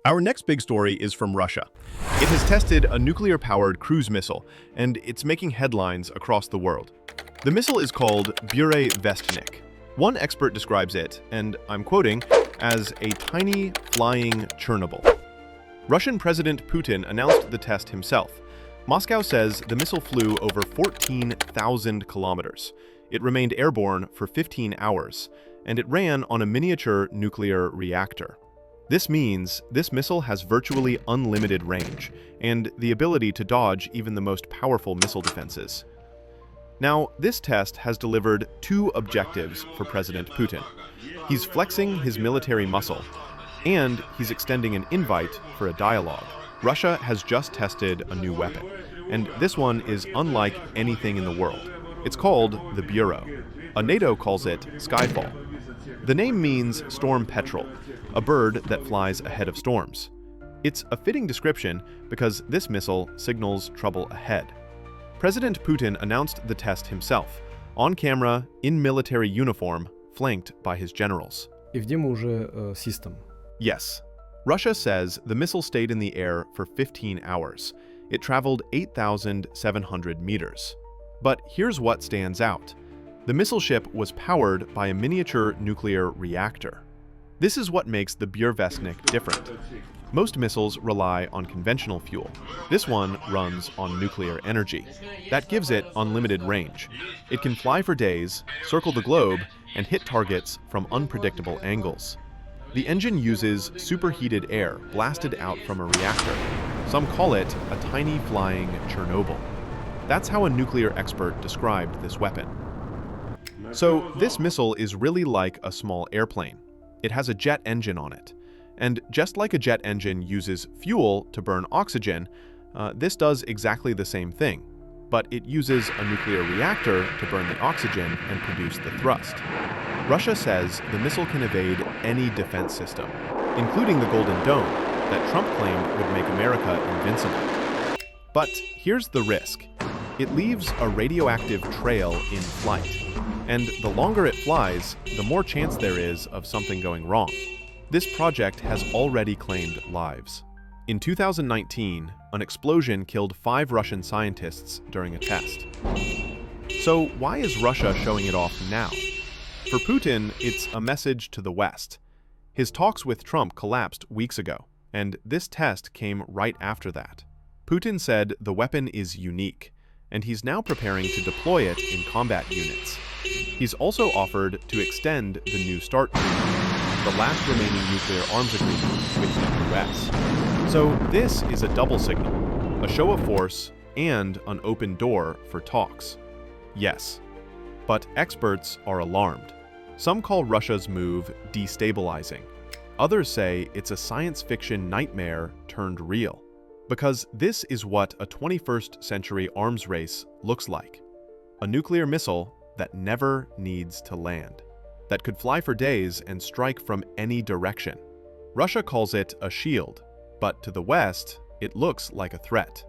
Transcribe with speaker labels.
Speaker 1: Our next big story is from Russia. It has tested a nuclear-powered cruise missile, and it's making headlines across the world. The missile is called Burevestnik. One expert describes it, and I'm quoting, as a tiny flying Chernobyl. Russian President Putin announced the test himself. Moscow says the missile flew over 14,000 kilometers. It remained airborne for 15 hours, and it ran on a miniature nuclear reactor. This means this missile has virtually unlimited range and the ability to dodge even the most powerful missile defenses. Now, this test has delivered two objectives for President Putin. He's flexing his military muscle, and he's extending an invite for a dialogue. Russia has just tested a new weapon, and this one is unlike anything in the world. It's called the Bureau. NATO calls it Skyfall. The name means storm petrel, a bird that flies ahead of storms. It's a fitting description because this missile signals trouble ahead. President Putin announced the test himself, on camera, in military uniform, flanked by his generals.
Speaker 2: И где мы уже system?
Speaker 1: Yes. Russia says the missile stayed in the air for 15 hours. It traveled 8,700 meters. But here's what stands out. The missile ship was powered by a miniature nuclear reactor. This is what makes the Burevestnik different. Most missiles rely on conventional fuel. This one runs on nuclear energy. That gives it unlimited range. It can fly for days, circle the globe, and hit targets from unpredictable angles. The engine uses superheated air blasted out from a reactor. Some call it a tiny flying Chernobyl. That's how a nuclear expert described this weapon. So this missile is really like a small airplane. It has a jet engine on it. And just like a jet engine uses fuel to burn oxygen, this does exactly the same thing. But it uses a nuclear reactor to burn the oxygen and produce the thrust. Russia says the missile can evade any defense system, including the Golden Dome that Trump claimed would make America invincible. But here's the risk. It leaves a radioactive trail in flight. And the longer it flies, the more chance there is of something going wrong. This project has already claimed lives. In 2019, an explosion killed 5 Russian scientists during a test. So why is Russia showing it off now? For Putin, it's a message to the West. His talks with Trump collapsed weeks ago, and this test came right after that. Putin said the weapon is unique, and he's now preparing to deploy it in combat units. He's also offered to extend the New START treaty, the last remaining nuclear arms agreement with the US. So this is a double signal, a show of force and an open door for talks. Yes, but experts are alarmed. Some call Russia's move destabilizing. Others say it's a science fiction nightmare turned real. Because this is what a 21st century arms race looks like. A nuclear missile that never needs to land, that could fly for days and strike from any direction. Russia calls it a shield, but to the West, it looks like a threat.